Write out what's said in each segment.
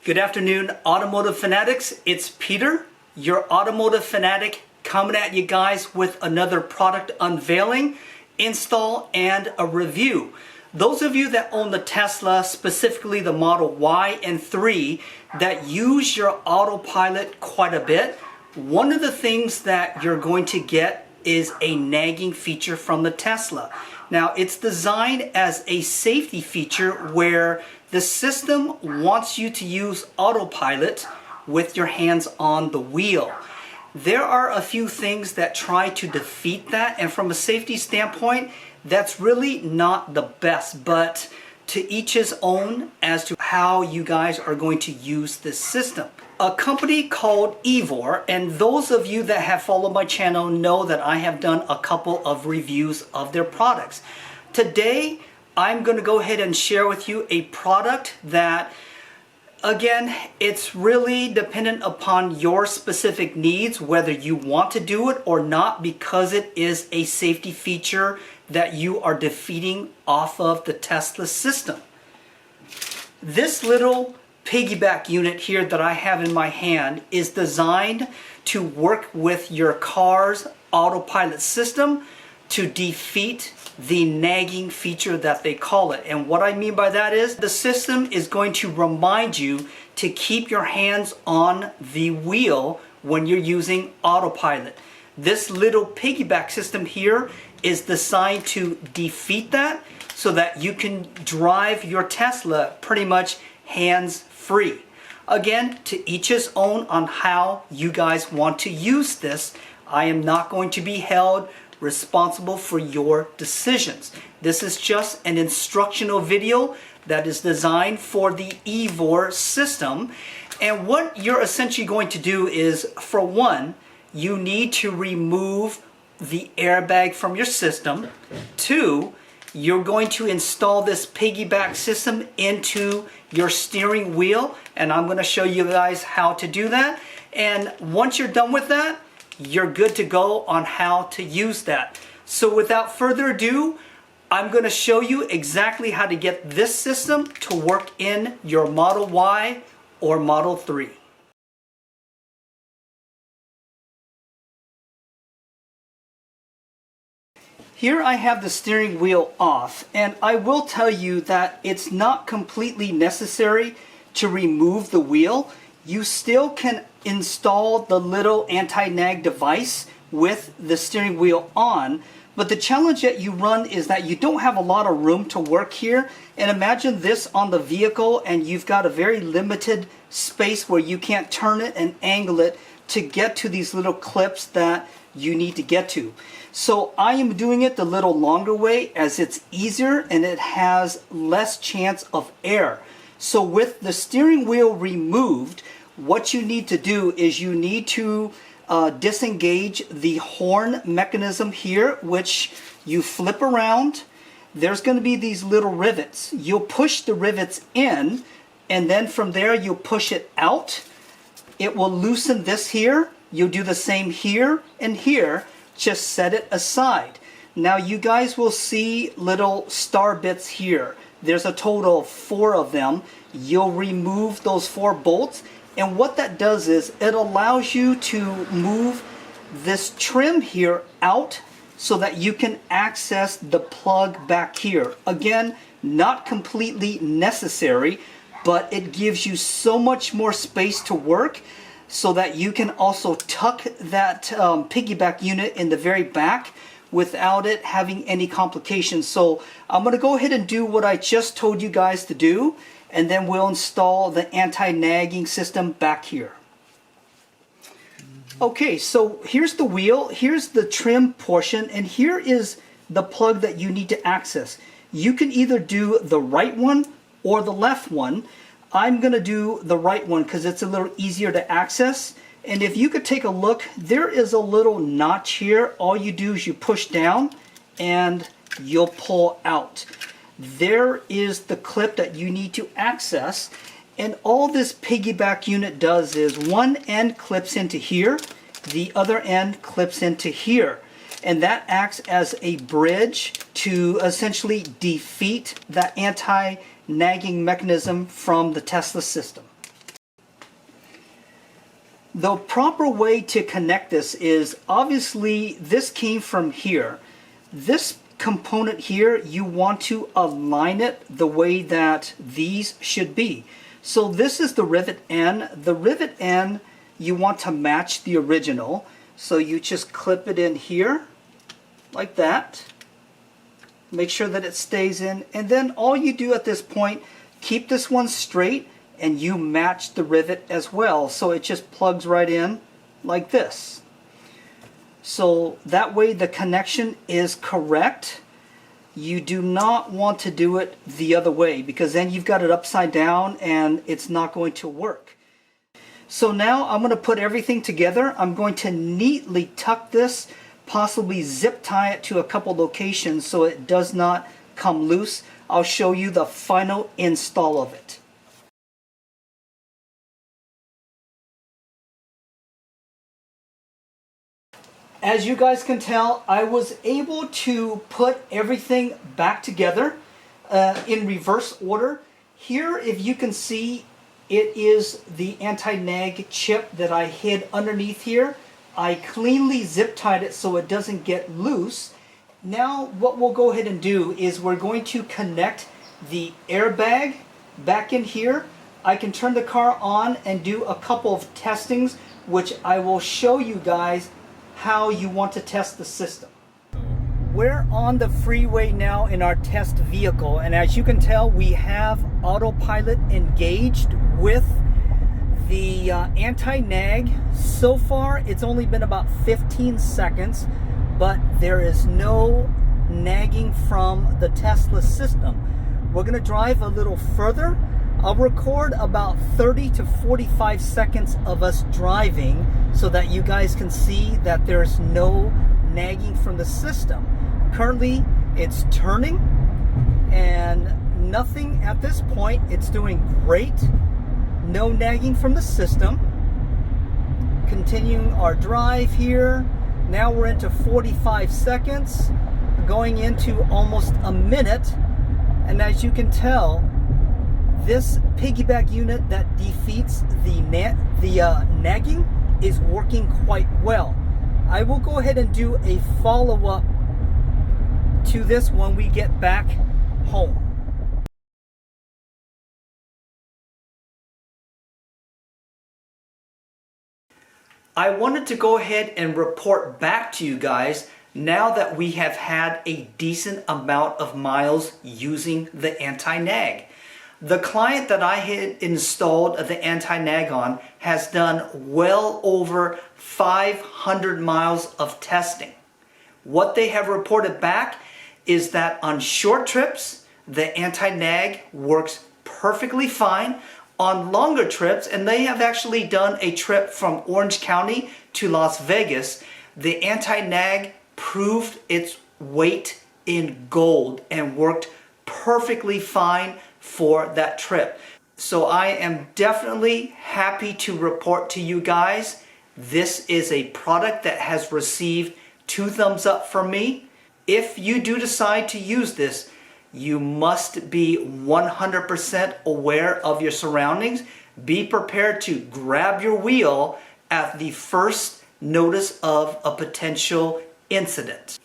Good afternoon, automotive fanatics. It's Peter, your automotive fanatic, coming at you guys with another product unveiling, install, and a review. Those of you that own the Tesla, specifically the Model Y and 3, that use your Autopilot quite a bit, one of the things that you're going to get is a nagging feature from the Tesla. Now, it's designed as a safety feature where the system wants you to use Autopilot with your hands on the wheel. There are a few things that try to defeat that, and from a safety standpoint, that's really not the best, but to each his own as to how you guys are going to use this system. A company called EVOOOR, and those of you that have followed my channel know that I have done a couple of reviews of their products. Today, I'm going to go ahead and share with you a product that, again, it's really dependent upon your specific needs, whether you want to do it or not, because it is a safety feature that you are defeating off of the Tesla system. This little piggyback unit here that I have in my hand is designed to work with your car's Autopilot system to defeat the nagging feature that they call it. And what I mean by that is the system is going to remind you to keep your hands on the wheel when you're using Autopilot. This little piggyback system here is designed to defeat that so that you can drive your Tesla pretty much hands-free. Again, to each his own on how you guys want to use this. I am not going to be held responsible for your decisions. This is just an instructional video that is designed for the EVOOOR system. And what you're essentially going to do is, for one, you need to remove the airbag from your system. Two, you're going to install this piggyback system into your steering wheel, and I'm going to show you guys how to do that. And once you're done with that, you're good to go on how to use that. So without further ado, I'm going to show you exactly how to get this system to work in your Model Y or Model 3. Here I have the steering wheel off, and I will tell you that it's not completely necessary to remove the wheel. You still can install the little anti-nag device with the steering wheel on, but the challenge that you run is that you don't have a lot of room to work here. And imagine this on the vehicle and you've got a very limited space where you can't turn it and angle it to get to these little clips that you need to get to. So I am doing it the little longer way as it's easier and it has less chance of error. So with the steering wheel removed, what you need to do is you need to disengage the horn mechanism here, which you flip around. There's going to be these little rivets. You'll push the rivets in, and then from there you'll push it out. It will loosen this here. You'll do the same here and here. Just set it aside. Now you guys will see little star bits here. There's a total of 4 of them. You'll remove those 4 bolts, and what that does is it allows you to move this trim here out so that you can access the plug back here. Again, not completely necessary, but it gives you so much more space to work so that you can also tuck that piggyback unit in the very back without it having any complications. So I'm going to go ahead and do what I just told you guys to do, and then we'll install the anti-nagging system back here. Okay, so here's the wheel, here's the trim portion, and here is the plug that you need to access. You can either do the right one or the left one. I'm going to do the right one because it's a little easier to access. And if you could take a look, there is a little notch here. All you do is you push down and you'll pull out. There is the clip that you need to access. And all this piggyback unit does is one end clips into here, the other end clips into here. And that acts as a bridge to essentially defeat that anti-nagging mechanism from the Tesla system. The proper way to connect this is, obviously this came from here. This component here, you want to align it the way that these should be. So this is the rivet end. The rivet end, you want to match the original. So you just clip it in here like that. Make sure that it stays in. And then all you do at this point, keep this one straight and you match the rivet as well. So it just plugs right in like this. So that way the connection is correct. You do not want to do it the other way, because then you've got it upside down and it's not going to work. So now I'm going to put everything together. I'm going to neatly tuck this, possibly zip tie it to a couple locations so it does not come loose. I'll show you the final install of it. As you guys can tell, I was able to put everything back together in reverse order. Here, if you can see, it is the anti-nag chip that I hid underneath here. I cleanly zip tied it so it doesn't get loose. Now what we'll go ahead and do is we're going to connect the airbag back in here. I can turn the car on and do a couple of testings, which I will show you guys how you want to test the system. We're on the freeway now in our test vehicle, and as you can tell, we have Autopilot engaged with the anti-nag. So far it's only been about 15 seconds, but there is no nagging from the Tesla system. We're going to drive a little further. I'll record about 30 to 45 seconds of us driving so that you guys can see that there's no nagging from the system. Currently it's turning and nothing at this point. It's doing great. No nagging from the system. Continuing our drive here. Now we're into 45 seconds, going into almost a minute, and as you can tell, this piggyback unit that defeats the nagging is working quite well. I will go ahead and do a follow-up to this when we get back home. I wanted to go ahead and report back to you guys now that we have had a decent amount of miles using the anti-nag. The client that I had installed the anti-nag on has done well over 500 miles of testing. What they have reported back is that on short trips, the anti-nag works perfectly fine. On longer trips, and they have actually done a trip from Orange County to Las Vegas, the anti-nag proved its weight in gold and worked perfectly fine for that trip. So I am definitely happy to report to you guys, this is a product that has received 2 thumbs up from me. If you do decide to use this, you must be 100% aware of your surroundings. Be prepared to grab your wheel at the first notice of a potential incident.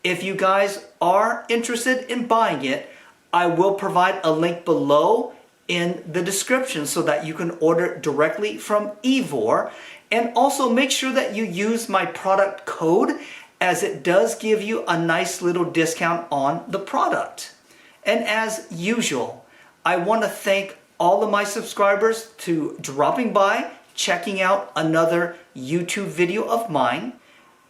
If you guys are interested in buying it, I will provide a link below in the description so that you can order directly from EVOOOR. And also make sure that you use my product code, as it does give you a nice little discount on the product. And as usual, I want to thank all of my subscribers to dropping by, checking out another YouTube video of mine.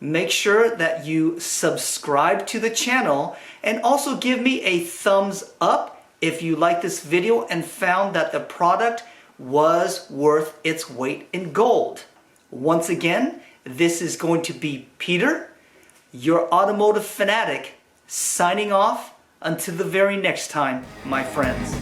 Make sure that you subscribe to the channel and also give me a thumbs up if you like this video and found that the product was worth its weight in gold. Once again, this is going to be Peter, your automotive fanatic, signing off. Until the very next time, my friends.